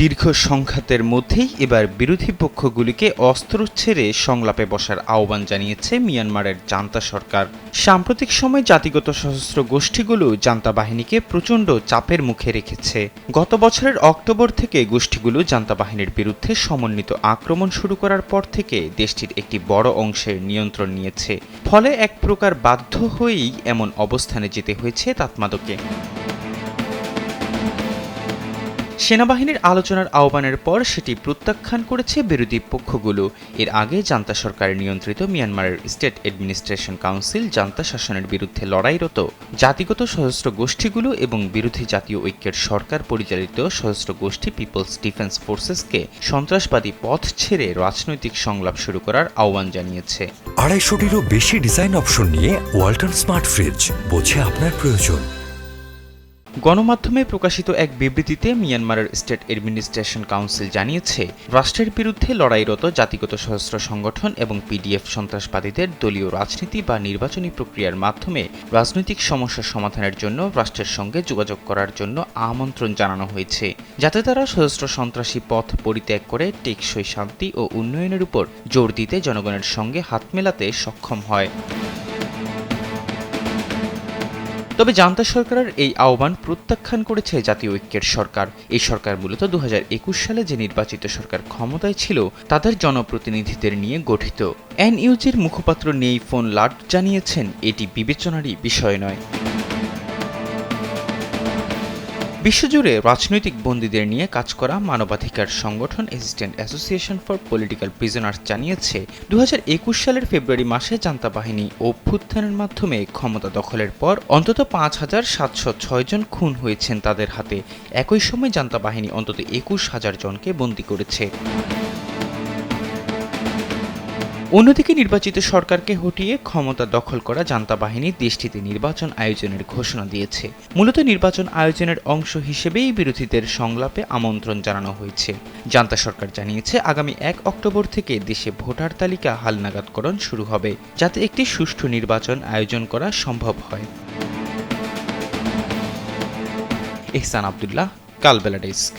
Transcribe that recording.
দীর্ঘ সংঘাতের মধ্যেই এবার বিরোধী পক্ষগুলিকে অস্ত্র ছেড়ে সংলাপে বসার আহ্বান জানিয়েছে মিয়ানমারের জান্তা সরকার। সাম্প্রতিক সময়ে জাতিগত সশস্ত্র গোষ্ঠীগুলো জান্তা বাহিনীকে প্রচণ্ড চাপের মুখে রেখেছে। গত বছরের অক্টোবর থেকে গোষ্ঠীগুলো জান্তা বাহিনীর বিরুদ্ধে সমন্বিত আক্রমণ শুরু করার পর থেকে দেশটির একটি বড় অংশের নিয়ন্ত্রণ নিয়েছে। ফলে এক প্রকার বাধ্য হয়েই এমন অবস্থানে যেতে হয়েছে তাতমাদকে। সেনাবাহিনীর আলোচনার আহ্বানের পর সেটি প্রত্যাখ্যান করেছে বিরোধী পক্ষগুলো। এর আগে জান্তা সরকার নিয়ন্ত্রিত মিয়ানমারের স্টেট অ্যাডমিনিস্ট্রেশন কাউন্সিল জান্তা শাসনের বিরুদ্ধে লড়াইরত জাতিগত সশস্ত্র গোষ্ঠীগুলো এবং বিরোধী জাতীয় ঐক্যের সরকার পরিচালিত সশস্ত্র গোষ্ঠী পিপলস ডিফেন্স ফোর্সেসকে সন্ত্রাসবাদী পথ ছেড়ে রাজনৈতিক সংলাপ শুরু করার আহ্বান জানিয়েছে। 250-টিরও বেশি ডিজাইন অপশন নিয়ে ওয়ালটন স্মার্ট ফ্রিজ, বোঝে আপনার প্রয়োজন। গণমাধ্যমে প্রকাশিত এক বিবৃতিতে মিয়ানমারের স্টেট অ্যাডমিনিস্ট্রেশন কাউন্সিল জানিয়েছে, রাষ্ট্রের বিরুদ্ধে লড়াইরত জাতিগত সশস্ত্র সংগঠন এবং পিডিএফ সন্ত্রাসবাদীদের দলীয় রাজনীতি বা নির্বাচনী প্রক্রিয়ার মাধ্যমে রাজনৈতিক সমস্যা সমাধানের জন্য রাষ্ট্রের সঙ্গে যোগাযোগ করার জন্য আমন্ত্রণ জানানো হয়েছে, যাতে তারা সশস্ত্র সন্ত্রাসী পথ পরিত্যাগ করে টেকসই শান্তি ও উন্নয়নের উপর জোর দিতে জনগণের সঙ্গে হাত মেলাতে সক্ষম হয়। তবে জান্তা সরকারের এই আহ্বান প্রত্যাখ্যান করেছে জাতীয় ঐক্যের সরকার। এই সরকার মূলত 2021 সালে যে নির্বাচিত সরকার ক্ষমতায় ছিল তাদের জনপ্রতিনিধিদের নিয়ে গঠিত। এনইউজির মুখপাত্র নেই ফোন লাট জানিয়েছেন, এটি বিবেচনারই বিষয় নয়। বিশ্বজুড়ে রাজনৈতিক বন্দীদের নিয়ে কাজ করা মানবাধিকার সংগঠন assistant association for political prisoners জানিয়েছে, 2021 সালের ফেব্রুয়ারি মাসে জান্তা বাহিনী অভ্যুত্থানের মাধ্যমে ক্ষমতা দখলের পর অন্তত 5,706 জন খুন হয়েছেন তাদের হাতে। একই সময় জান্তা বাহিনী অন্তত 21,000 জনকে বন্দী করেছে। অন্যদিকে নির্বাচিত সরকারকে হটিয়ে ক্ষমতা দখল করা জান্তা বাহিনী দেশটিতে নির্বাচন আয়োজনের ঘোষণা দিয়েছে। মূলত নির্বাচন আয়োজনের অংশ হিসেবেই বিরোধীদের সংলাপে আমন্ত্রণ জানানো হয়েছে। জান্তা সরকার জানিয়েছে, আগামী 1 অক্টোবর থেকে দেশে ভোটার তালিকা হালনাগাদকরণ শুরু হবে, যাতে একটি সুষ্ঠু নির্বাচন আয়োজন করা সম্ভব হয়। ইহসান আব্দুল্লাহ, কালবেলা ডেস্ক।